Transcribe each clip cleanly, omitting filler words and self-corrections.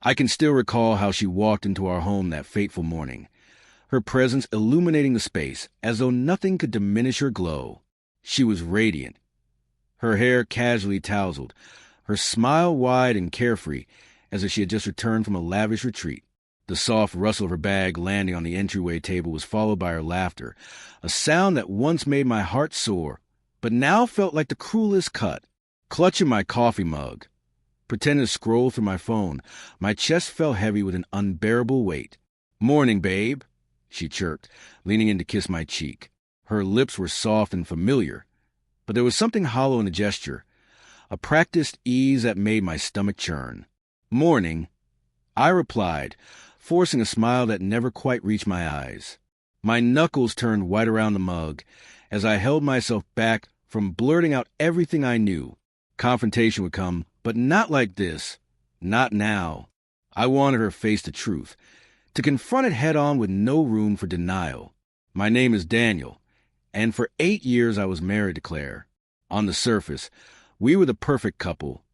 I can still recall how she walked into our home that fateful morning, her presence illuminating the space as though nothing could diminish her glow. She was radiant, her hair casually tousled, her smile wide and carefree, as if she had just returned from a lavish retreat. The soft rustle of her bag landing on the entryway table was followed by her laughter, a sound that once made my heart soar, but now felt like the cruelest cut. Clutching my coffee mug, pretending to scroll through my phone, my chest felt heavy with an unbearable weight. "Morning, babe," she chirped, leaning in to kiss my cheek. Her lips were soft and familiar, but there was something hollow in the gesture, a practiced ease that made my stomach churn. "Morning," I replied, forcing a smile that never quite reached my eyes. My knuckles turned white around the mug as I held myself back from blurting out everything I knew. Confrontation would come, but not like this. Not now. I wanted her to face the truth, to confront it head-on with no room for denial. "My name is Daniel, and for 8 years I was married to Claire. On the surface, we were the perfect couple.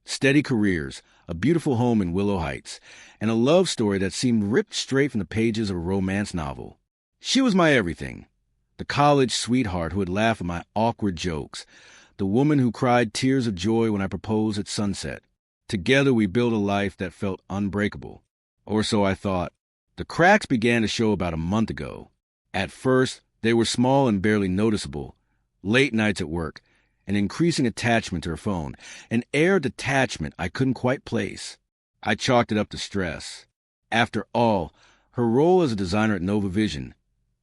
Steady careers, a beautiful home in Willow Heights, and a love story that seemed ripped straight from the pages of a romance novel. She was my everything, the college sweetheart who would laugh at my awkward jokes, the woman who cried tears of joy when I proposed at sunset. Together we built a life that felt unbreakable. Or so I thought. The cracks began to show about a month ago. At first, they were small and barely noticeable. Late nights at work, an increasing attachment to her phone, an air of detachment I couldn't quite place. I chalked it up to stress. After all, her role as a designer at Nova Vision,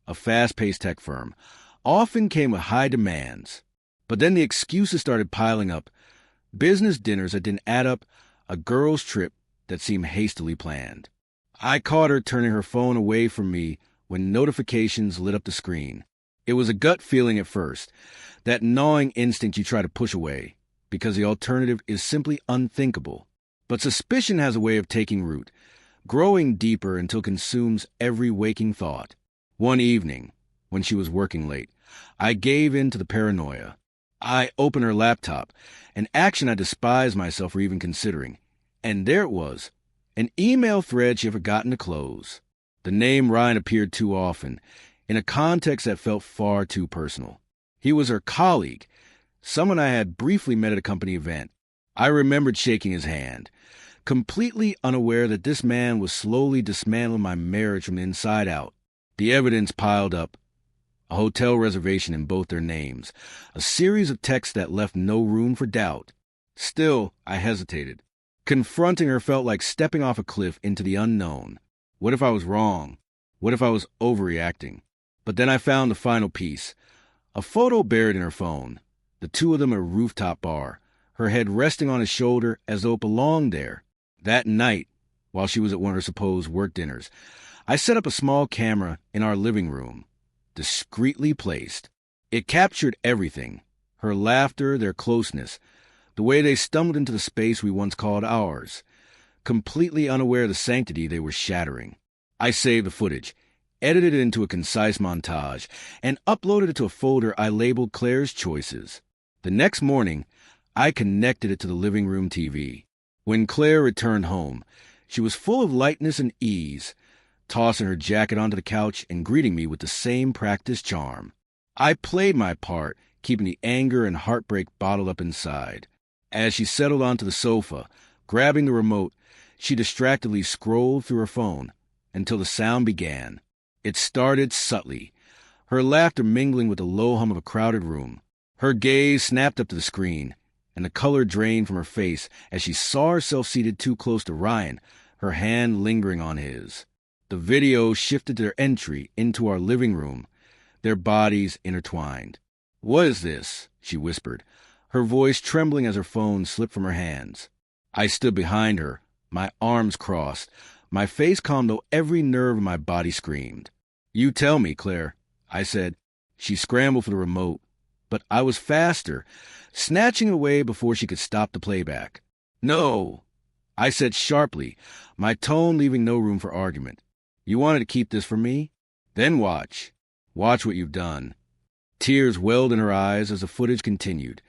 a fast-paced tech firm, often came with high demands. But then the excuses started piling up. Business dinners that didn't add up, a girls' trip that seemed hastily planned. I caught her turning her phone away from me when notifications lit up the screen. It was a gut feeling at first, that gnawing instinct you try to push away, because the alternative is simply unthinkable. But suspicion has a way of taking root, growing deeper until it consumes every waking thought. One evening, when she was working late, I gave in to the paranoia. I opened her laptop, an action I despised myself for even considering, and there it was, an email thread she had forgotten to close. The name Ryan appeared too often, in a context that felt far too personal. He was her colleague, someone I had briefly met at a company event. I remembered shaking his hand, completely unaware that this man was slowly dismantling my marriage from the inside out. The evidence piled up. A hotel reservation in both their names, a series of texts that left no room for doubt. Still, I hesitated. Confronting her felt like stepping off a cliff into the unknown. What if I was wrong? What if I was overreacting? But then I found the final piece. A photo buried in her phone. The two of them at a rooftop bar, her head resting on his shoulder as though it belonged there. That night, while she was at one of her supposed work dinners, I set up a small camera in our living room, discreetly placed. It captured everything. Her laughter, their closeness, the way they stumbled into the space we once called ours, completely unaware of the sanctity they were shattering. I saved the footage, edited it into a concise montage, and uploaded it to a folder I labeled Claire's Choices. The next morning, I connected it to the living room TV. When Claire returned home, she was full of lightness and ease, tossing her jacket onto the couch and greeting me with the same practiced charm. I played my part, keeping the anger and heartbreak bottled up inside. As she settled onto the sofa, grabbing the remote, she distractedly scrolled through her phone until the sound began. It started subtly, her laughter mingling with the low hum of a crowded room. Her gaze snapped up to the screen, and the color drained from her face as she saw herself seated too close to Ryan, her hand lingering on his. The video shifted their entry into our living room, their bodies intertwined. "What is this?" she whispered, her voice trembling as her phone slipped from her hands. I stood behind her, my arms crossed, my face calm though every nerve in my body screamed. "You tell me, Claire," I said. She scrambled for the remote, but I was faster, snatching it away before she could stop the playback. "No," I said sharply, my tone leaving no room for argument. "You wanted to keep this from me? Then watch. Watch what you've done." Tears welled in her eyes as the footage continued,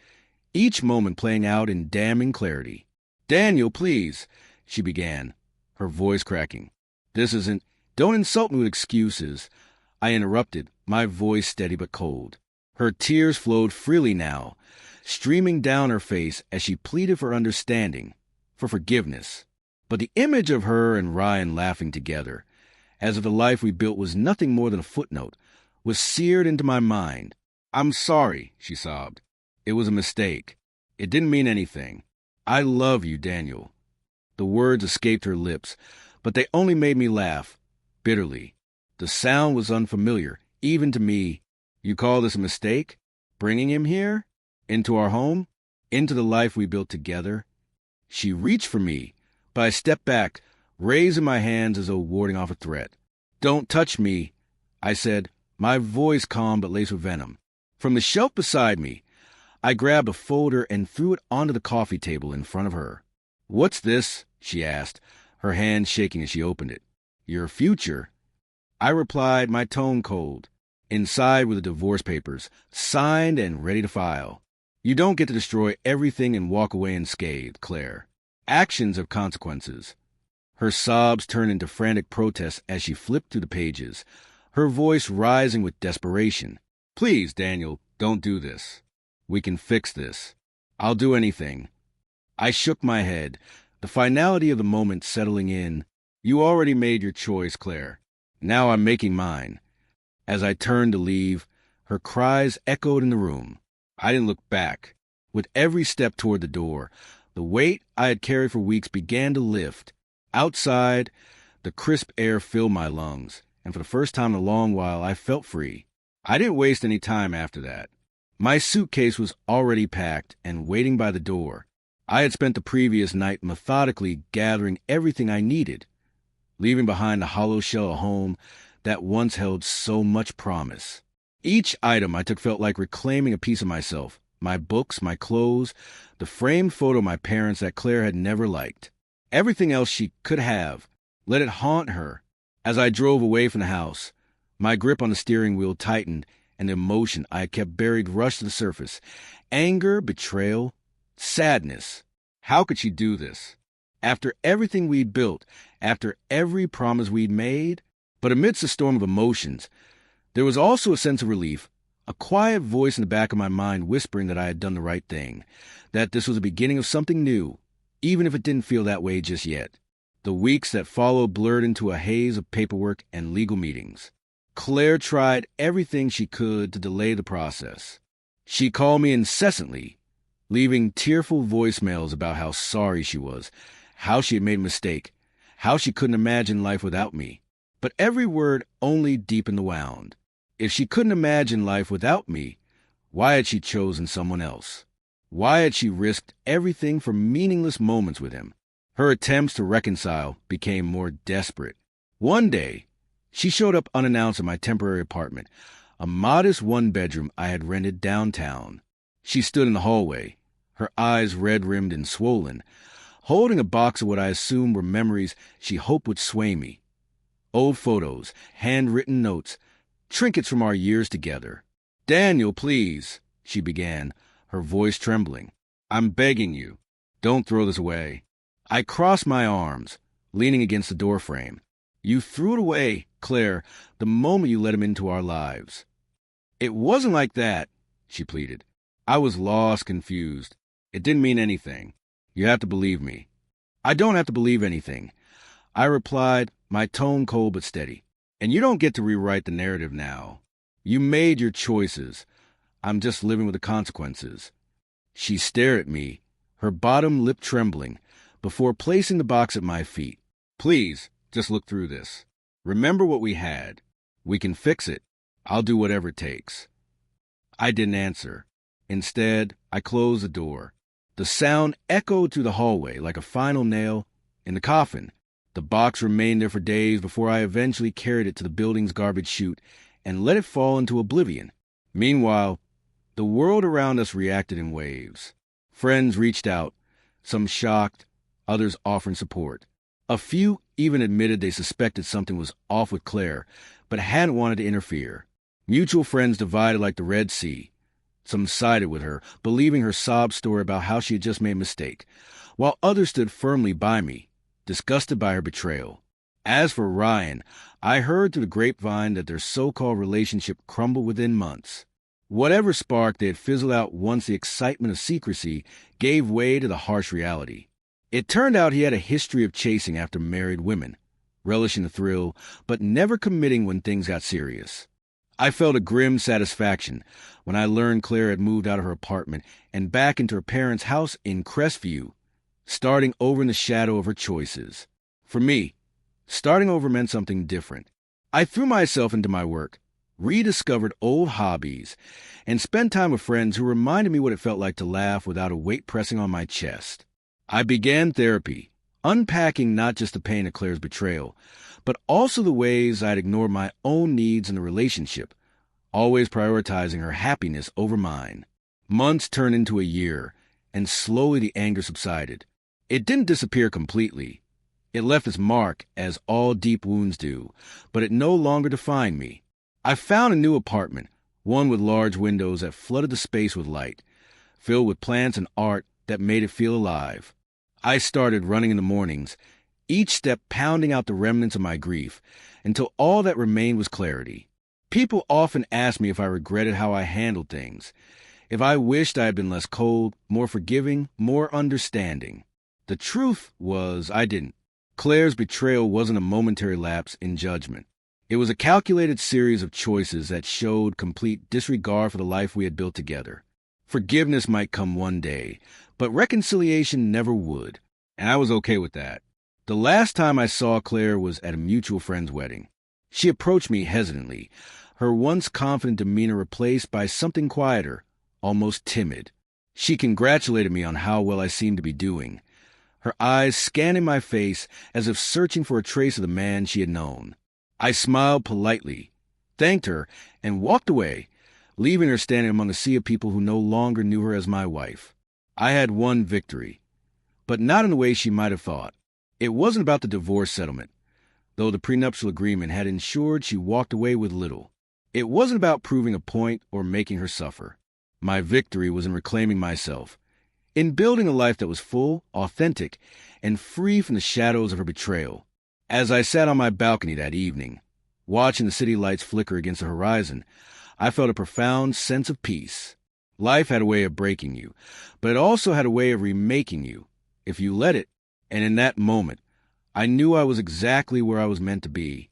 each moment playing out in damning clarity. "Daniel, please," she began, her voice cracking. This isn't... Don't insult me with excuses. I interrupted, my voice steady but cold. Her tears flowed freely now, streaming down her face as she pleaded for understanding, for forgiveness. But the image of her and Ryan laughing together, as if the life we built was nothing more than a footnote, was seared into my mind. "I'm sorry," she sobbed. "It was a mistake. It didn't mean anything. I love you, Daniel." The words escaped her lips, but they only made me laugh, bitterly. The sound was unfamiliar, even to me. "You call this a mistake? Bringing him here? Into our home? Into the life we built together?" She reached for me, but I stepped back, raising my hands as though warding off a threat. "Don't touch me," I said, my voice calm but laced with venom. From the shelf beside me, I grabbed a folder and threw it onto the coffee table in front of her. "What's this?" she asked, her hand shaking as she opened it. "Your future?" I replied, my tone cold. Inside were the divorce papers, signed and ready to file. "You don't get to destroy everything and walk away unscathed, Claire. Actions have consequences." Her sobs turned into frantic protests as she flipped through the pages, her voice rising with desperation. "Please, Daniel, don't do this. We can fix this. I'll do anything." I shook my head, the finality of the moment settling in. "You already made your choice, Claire. Now I'm making mine." As I turned to leave, her cries echoed in the room. I didn't look back. With every step toward the door, the weight I had carried for weeks began to lift. Outside, the crisp air filled my lungs, and for the first time in a long while, I felt free. I didn't waste any time after that. My suitcase was already packed and waiting by the door. I had spent the previous night methodically gathering everything I needed, leaving behind the hollow shell of home that once held so much promise. Each item I took felt like reclaiming a piece of myself, my books, my clothes, the framed photo of my parents that Claire had never liked. Everything else she could have, let it haunt her. As I drove away from the house, my grip on the steering wheel tightened and the emotion I had kept buried rushed to the surface. Anger, betrayal, sadness. How could she do this? After everything we'd built, after every promise we'd made? But amidst the storm of emotions, there was also a sense of relief, a quiet voice in the back of my mind whispering that I had done the right thing, that this was the beginning of something new, even if it didn't feel that way just yet. The weeks that followed blurred into a haze of paperwork and legal meetings. Claire tried everything she could to delay the process. She called me incessantly, leaving tearful voicemails about how sorry she was, how she had made a mistake, how she couldn't imagine life without me. But every word only deepened the wound. If she couldn't imagine life without me, why had she chosen someone else? Why had she risked everything for meaningless moments with him? Her attempts to reconcile became more desperate. One day, she showed up unannounced at my temporary apartment, a modest one-bedroom I had rented downtown. She stood in the hallway, her eyes red-rimmed and swollen, holding a box of what I assumed were memories she hoped would sway me. Old photos, handwritten notes, trinkets from our years together. "Daniel, please," she began, her voice trembling. "I'm begging you. Don't throw this away." I crossed my arms, leaning against the doorframe. "You threw it away, Claire, the moment you let him into our lives." "It wasn't like that," she pleaded. "I was lost, confused. It didn't mean anything. You have to believe me." "I don't have to believe anything," I replied, my tone cold but steady. "And you don't get to rewrite the narrative now. You made your choices. I'm just living with the consequences." She stared at me, her bottom lip trembling, before placing the box at my feet. "Please, just look through this. Remember what we had. We can fix it. I'll do whatever it takes." I didn't answer. Instead, I closed the door. The sound echoed through the hallway like a final nail in the coffin. The box remained there for days before I eventually carried it to the building's garbage chute and let it fall into oblivion. Meanwhile, the world around us reacted in waves. Friends reached out, some shocked, others offering support. A few even admitted they suspected something was off with Claire, but hadn't wanted to interfere. Mutual friends divided like the Red Sea. Some sided with her, believing her sob story about how she had just made a mistake, while others stood firmly by me, disgusted by her betrayal. As for Ryan, I heard through the grapevine that their so-called relationship crumbled within months. Whatever spark they had fizzled out once the excitement of secrecy gave way to the harsh reality. It turned out he had a history of chasing after married women, relishing the thrill, but never committing when things got serious. I felt a grim satisfaction when I learned Claire had moved out of her apartment and back into her parents' house in Crestview, starting over in the shadow of her choices. For me, starting over meant something different. I threw myself into my work, rediscovered old hobbies, and spent time with friends who reminded me what it felt like to laugh without a weight pressing on my chest. I began therapy, unpacking not just the pain of Claire's betrayal, but also the ways I'd ignored my own needs in the relationship, always prioritizing her happiness over mine. Months turned into a year, and slowly the anger subsided. It didn't disappear completely. It left its mark, as all deep wounds do, but it no longer defined me. I found a new apartment, one with large windows that flooded the space with light, filled with plants and art that made it feel alive. I started running in the mornings, each step pounding out the remnants of my grief, until all that remained was clarity. People often ask me if I regretted how I handled things, if I wished I had been less cold, more forgiving, more understanding. The truth was I didn't. Claire's betrayal wasn't a momentary lapse in judgment. It was a calculated series of choices that showed complete disregard for the life we had built together. Forgiveness might come one day, but reconciliation never would, and I was okay with that. The last time I saw Claire was at a mutual friend's wedding. She approached me hesitantly, her once confident demeanor replaced by something quieter, almost timid. She congratulated me on how well I seemed to be doing, her eyes scanning my face as if searching for a trace of the man she had known. I smiled politely, thanked her, and walked away, leaving her standing among a sea of people who no longer knew her as my wife. I had won victory, but not in the way she might have thought. It wasn't about the divorce settlement, though the prenuptial agreement had ensured she walked away with little. It wasn't about proving a point or making her suffer. My victory was in reclaiming myself, in building a life that was full, authentic, and free from the shadows of her betrayal. As I sat on my balcony that evening, watching the city lights flicker against the horizon, I felt a profound sense of peace. Life had a way of breaking you, but it also had a way of remaking you, if you let it. And in that moment, I knew I was exactly where I was meant to be,